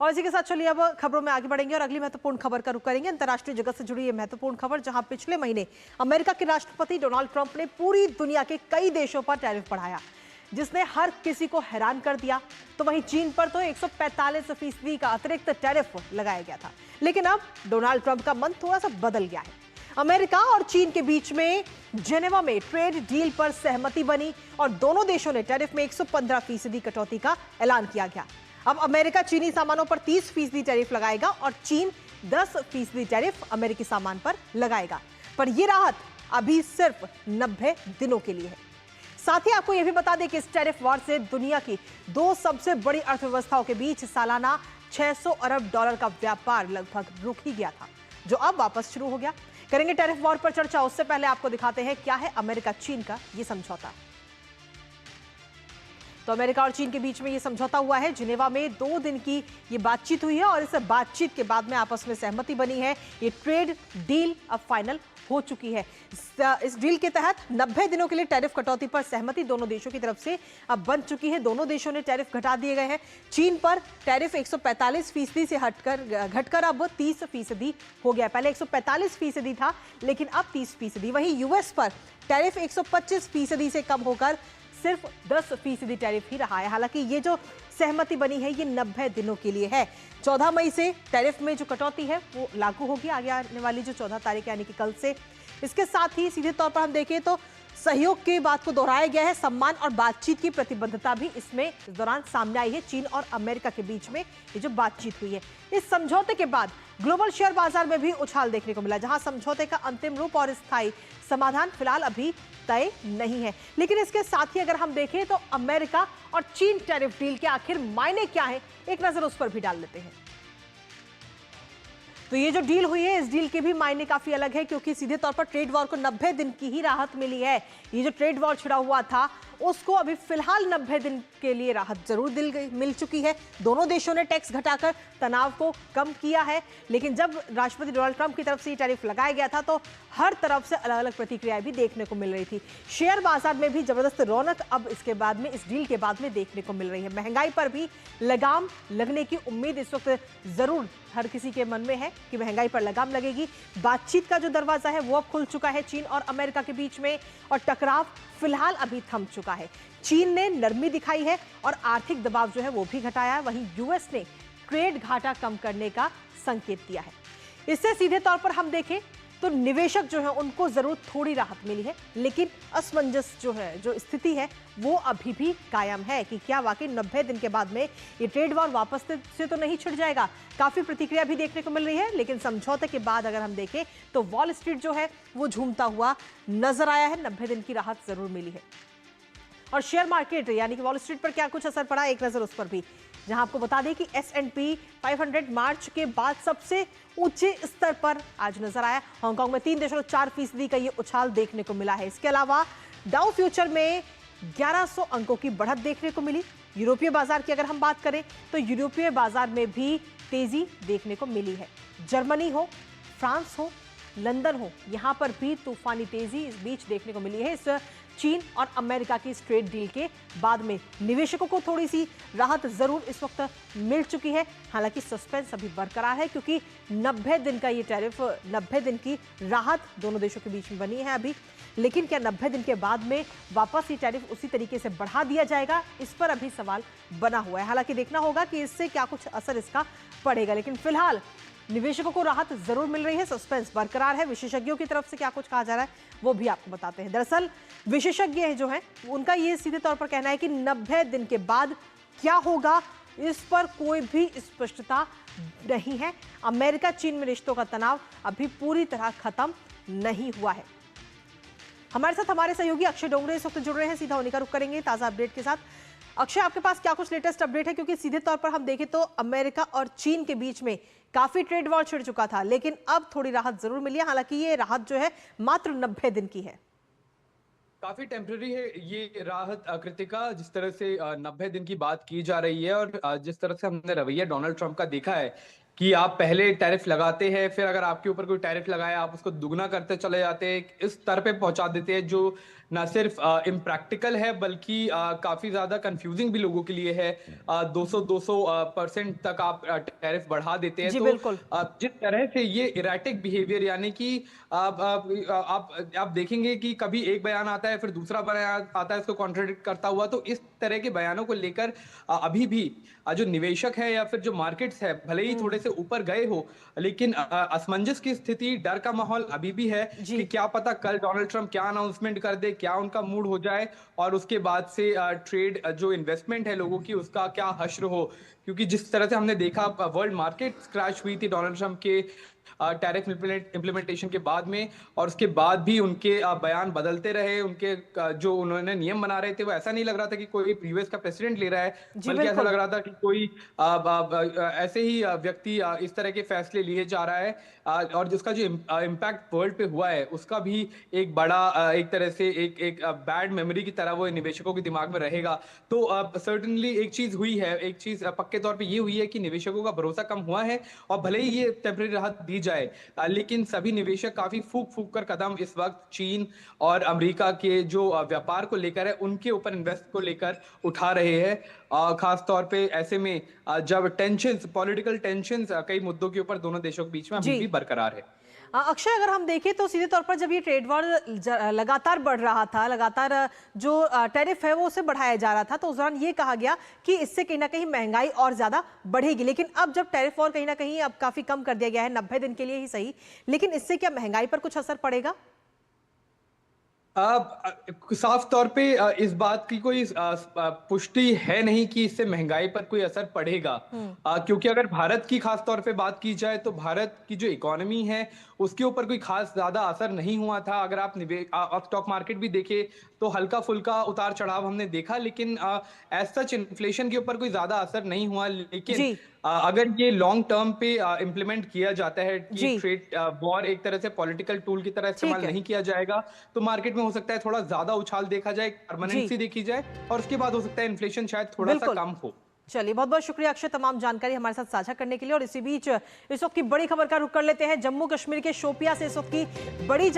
और इसी के साथ चलिए अब खबरों में आगे बढ़ेंगे और अगली महत्वपूर्ण खबर का रुख करेंगे। अंतर्राष्ट्रीय जगत से जुड़ी ये महत्वपूर्ण खबर, जहां पिछले महीने अमेरिका के राष्ट्रपति डोनाल्ड ट्रंप ने पूरी दुनिया के कई देशों पर टैरिफ बढ़ाया, जिसने हर किसी को हैरान कर दिया। तो वहीं चीन पर तो 145% का अतिरिक्त टैरिफ लगाया गया था। लेकिन अब डोनाल्ड ट्रंप का मन थोड़ा सा बदल गया है। अमेरिका और चीन के बीच में जेनेवा में ट्रेड डील पर सहमति बनी और दोनों देशों ने टैरिफ में 115% कटौती का ऐलान किया गया। अब अमेरिका चीनी सामानों पर 30% टैरिफ लगाएगा और चीन 10% टैरिफ अमेरिकी सामान पर लगाएगा। पर यह राहत अभी सिर्फ 90 दिनों के लिए है। साथ ही आपको यह भी बता दें कि इस टैरिफ वॉर से दुनिया की दो सबसे बड़ी अर्थव्यवस्थाओं के बीच सालाना $600 अरब का व्यापार लगभग रुक ही गया था, जो अब वापस शुरू हो गया। करेंगे टैरिफ वॉर पर चर्चा, उससे पहले आपको दिखाते हैं क्या है अमेरिका चीन का यह समझौता। तो अमेरिका और चीन के बीच में यह समझौता हुआ है। जिनेवा में 2 दिन की ये बातचीत हुई है और इस बातचीत के बाद में आपस में सहमति बनी है। ये ट्रेड डील अब फाइनल हो चुकी है। इस डील के तहत 90 दिनों के लिए टैरिफ कटौती पर सहमति दोनों देशों की तरफ से अब बन चुकी है। दोनों देशों ने टैरिफ घटा दिए गए हैं। चीन पर टैरिफ 145% से घटकर अब 30% हो गया। पहले 145% था, लेकिन अब 30%। वहीं यूएस पर टैरिफ 125% से कम होकर सिर्फ 10% टैरिफ ही रहा है। हालांकि ये जो सहमति बनी है ये 90 दिनों के लिए है। 14 मई से टैरिफ में जो कटौती है वो लागू होगी, आगे आने वाली जो 14 तारीख यानी कि कल से। इसके साथ ही सीधे तौर पर हम देखें तो सहयोग की बात को दोहराया गया है। सम्मान और बातचीत की प्रतिबद्धता भी इसमें इस दौरान सामने आई है। चीन और अमेरिका के बीच में ये जो बातचीत हुई है, इस समझौते के बाद ग्लोबल शेयर बाजार में भी उछाल देखने को मिला, जहां समझौते का अंतिम रूप और स्थायी समाधान फिलहाल अभी तय नहीं है। लेकिन इसके साथ ही अगर हम देखें तो अमेरिका और चीन टैरिफ डील के आखिर मायने क्या है, एक नजर उस पर भी डाल लेते हैं। तो ये जो डील हुई है, इस डील के भी मायने काफी अलग है, क्योंकि सीधे तौर पर ट्रेड वॉर को 90 दिन की ही राहत मिली है। ये जो ट्रेड वॉर छिड़ा हुआ था उसको अभी फिलहाल 90 दिन के लिए राहत जरूर मिल चुकी है। दोनों देशों ने टैक्स घटाकर तनाव को कम किया है। लेकिन जब राष्ट्रपति डोनाल्ड ट्रंप की तरफ से ये टैरिफ लगाया गया था तो हर तरफ से अलग अलग प्रतिक्रियाएं भी देखने को मिल रही थी। शेयर बाजार में भी जबरदस्त रौनक अब इसके बाद में, इस डील के बाद में देखने को मिल रही है। महंगाई पर भी लगाम लगने की उम्मीद इस वक्त जरूर हर किसी के मन में है कि महंगाई पर लगाम लगेगी। बातचीत का जो दरवाजा है वो अब खुल चुका है चीन और अमेरिका के बीच में, और टकराव फिलहाल अभी थम चुका है। चीन ने नरमी दिखाई है और आर्थिक दबाव जो है वो भी घटाया है। वहीं यूएस ने ट्रेड घाटा कम करने का संकेत दिया है। इससे सीधे तौर पर हम देखें तो निवेशक जो है उनको जरूर थोड़ी राहत मिली है, लेकिन असमंजस जो है, जो स्थिति है वो अभी भी कायम है कि क्या वाकई 90 दिन के बाद में ये ट्रेड वॉर वापस से तो नहीं छिड़ जाएगा। काफी प्रतिक्रिया भी देखने को मिल रही है, लेकिन समझौते के बाद अगर हम देखें तो वॉल स्ट्रीट जो है वो झूमता हुआ नजर आया है। 90 दिन की राहत जरूर मिली है। और शेयर मार्केट यानी कि वॉल स्ट्रीट पर क्या कुछ असर पड़ा, एक नजर उस पर भी, जहां आपको बता दें कि S&P 500 मार्च के बाद सबसे ऊंचे स्तर पर आज नजर आया। हांगकांग में 3.4% का ये उछाल देखने को मिला है। इसके अलावा डाउ फ्यूचर में 1100 अंकों की बढ़त देखने को मिली। यूरोपीय बाजार की अगर हम बात करें तो यूरोपीय बाजार में भी तेजी देखने को मिली है। जर्मनी हो, फ्रांस हो, लंदन हो, यहां पर भी तूफानी तेजी इस बीच देखने को मिली है। इस चीन और अमेरिका की ट्रेड डील के बाद में निवेशकों को थोड़ी सी राहत जरूर इस वक्त मिल चुकी है। हालांकि सस्पेंस अभी बरकरार है, क्योंकि 90 दिन का ये टैरिफ, 90 दिन की राहत दोनों देशों के बीच में बनी है अभी। लेकिन क्या 90 दिन के बाद में वापस ये टैरिफ उसी तरीके से बढ़ा दिया जाएगा, इस पर अभी सवाल बना हुआ है। हालांकि देखना होगा कि इससे क्या कुछ असर इसका पड़ेगा, लेकिन फिलहाल निवेशकों को राहत जरूर मिल रही है। सस्पेंस बरकरार है। विशेषज्ञों की तरफ से क्या कुछ कहा जा रहा है वो भी आपको बताते हैं। दरअसल विशेषज्ञ जो हैं उनका ये सीधे तौर पर कहना है कि 90 दिन के बाद क्या होगा इस पर कोई भी स्पष्टता नहीं है। अमेरिका चीन में रिश्तों का तनाव अभी पूरी तरह खत्म नहीं हुआ है। हमारे साथ हमारे सहयोगी अक्षय डोंगरे इस वक्त जुड़ रहे हैं, सीधा उन्हीं का रुख करेंगे ताजा अपडेट के साथ। अक्षय, आपके पास क्या कुछ लेटेस्ट अपडेट है, क्योंकि सीधे तौर पर हम देखें तो अमेरिका और चीन के बीच में काफी ट्रेड वॉर छिड़ चुका था, लेकिन अब थोड़ी राहत जरूर मिली है। हालांकि ये राहत जो है मात्र 90 दिन की है। काफी टेम्पररी है ये राहत कृतिका। जिस तरह से 90 दिन की बात की जा रही है और जिस तरह से हमने रवैया डोनाल्ड ट्रंप का देखा है कि आप पहले टैरिफ लगाते हैं, फिर अगर आपके ऊपर कोई टैरिफ लगाया आप उसको दुगना करते चले जाते हैं, इस स्तर पे पहुंचा देते हैं जो ना सिर्फ इम्प्रैक्टिकल है बल्कि काफी ज्यादा कंफ्यूजिंग भी लोगों के लिए है। 200% तक आप टैरिफ बढ़ा देते हैं। जी तो बिल्कुल। जिस तरह से ये इरेटिक बिहेवियर, यानी कि आप देखेंगे कि कभी एक बयान आता है फिर दूसरा बयान आता है इसको कॉन्ट्रडिक्ट करता हुआ, तो इस तरह के बयानों को लेकर अभी भी जो निवेशक है या फिर जो मार्केट्स है भले ही थोड़े से ऊपर गए हो, लेकिन असमंजस की स्थिति, डर का माहौल अभी भी है जी कि क्या पता कल डोनाल्ड ट्रंप क्या अनाउंसमेंट कर दे, क्या उनका मूड हो जाए और उसके बाद से ट्रेड जो इन्वेस्टमेंट है लोगों की उसका क्या हश्र हो। क्योंकि जिस तरह से हमने देखा वर्ल्ड मार्केट क्रैश हुई थी डोनाल्ड ट्रंप के टैरिफ इम्प्लीमेंटेशन के बाद में, और उसके बाद भी उनके बयान बदलते रहे, उनके जो उन्होंने नियम बना रहे थे वो ऐसा नहीं लग रहा था कि कोई यूएस का प्रेसिडेंट ले रहा है, जी बल्कि ऐसा बिल्कुल। लग रहा था कि कोई ऐसे ही व्यक्ति इस तरह के फैसले लिए जा रहा है। और जिसका जो इम्पैक्ट वर्ल्ड पे हुआ है उसका भी एक बड़ा एक तरह से एक बैड मेमोरी की तरह वो निवेशकों के दिमाग में रहेगा। तो सर्टेनली एक चीज हुई है, एक चीज पक्के तौर पे ये हुई है कि निवेशकों का भरोसा कम हुआ है, और भले ही ये टेम्परेरी राहत दी जाए लेकिन सभी निवेशक काफी फूक फूक कर कदम इस वक्त चीन और अमेरिका के जो व्यापार को लेकर है उनके ऊपर इन्वेस्ट को लेकर उठा रहे हैं। खास तौर पे ऐसे में जब टेंशंस, पॉलिटिकल टेंशंस कई मुद्दों के ऊपर दोनों देशों के बीच में अभी जी भी बरकरार है। अक्षय, अगर हम देखें तो सीधे तौर पर जब ये ट्रेड वॉर लगातार बढ़ रहा था, लगातार जो टैरिफ है वो उसे बढ़ाया जा रहा था, तो उस दौरान ये कहा गया कि इससे कहीं ना कहीं महंगाई और ज्यादा बढ़ेगी। लेकिन अब जब टैरिफ वॉर कहीं ना कहीं अब काफी कम कर दिया गया है, 90 दिन के लिए ही सही, लेकिन इससे क्या महंगाई पर कुछ असर पड़ेगा? साफ तौर पे इस बात की कोई पुष्टि है नहीं कि इससे महंगाई पर कोई असर पड़ेगा। क्योंकि अगर भारत की खास तौर पे बात की जाए तो भारत की जो इकोनॉमी है उसके ऊपर कोई खास ज्यादा असर नहीं हुआ था। अगर आप स्टॉक मार्केट भी देखे तो हल्का फुल्का उतार चढ़ाव हमने देखा, लेकिन एज सच इन्फ्लेशन के ऊपर कोई ज्यादा असर नहीं हुआ। लेकिन जी अगर ये लॉन्ग टर्म पे इम्प्लीमेंट किया जाता है कि जी ट्रेड वॉर एक तरह से पॉलिटिकल टूल की तरह ठीक इस्तेमाल है। नहीं किया जाएगा, तो मार्केट में हो सकता है थोड़ा ज्यादा उछाल देखा जाए, जी परमानेंसी देखी जाए, और उसके बाद हो सकता है इन्फ्लेशन शायद थोड़ा सा बिल्कुल। कम हो। चलिए, बहुत बहुत शुक्रिया अक्षय तमाम जानकारी हमारे साथ साझा करने के लिए। और इसी बीच इस वक्त की बड़ी खबर का रुख कर लेते हैं। जम्मू कश्मीर के शोपिया से इस वक्त की बड़ी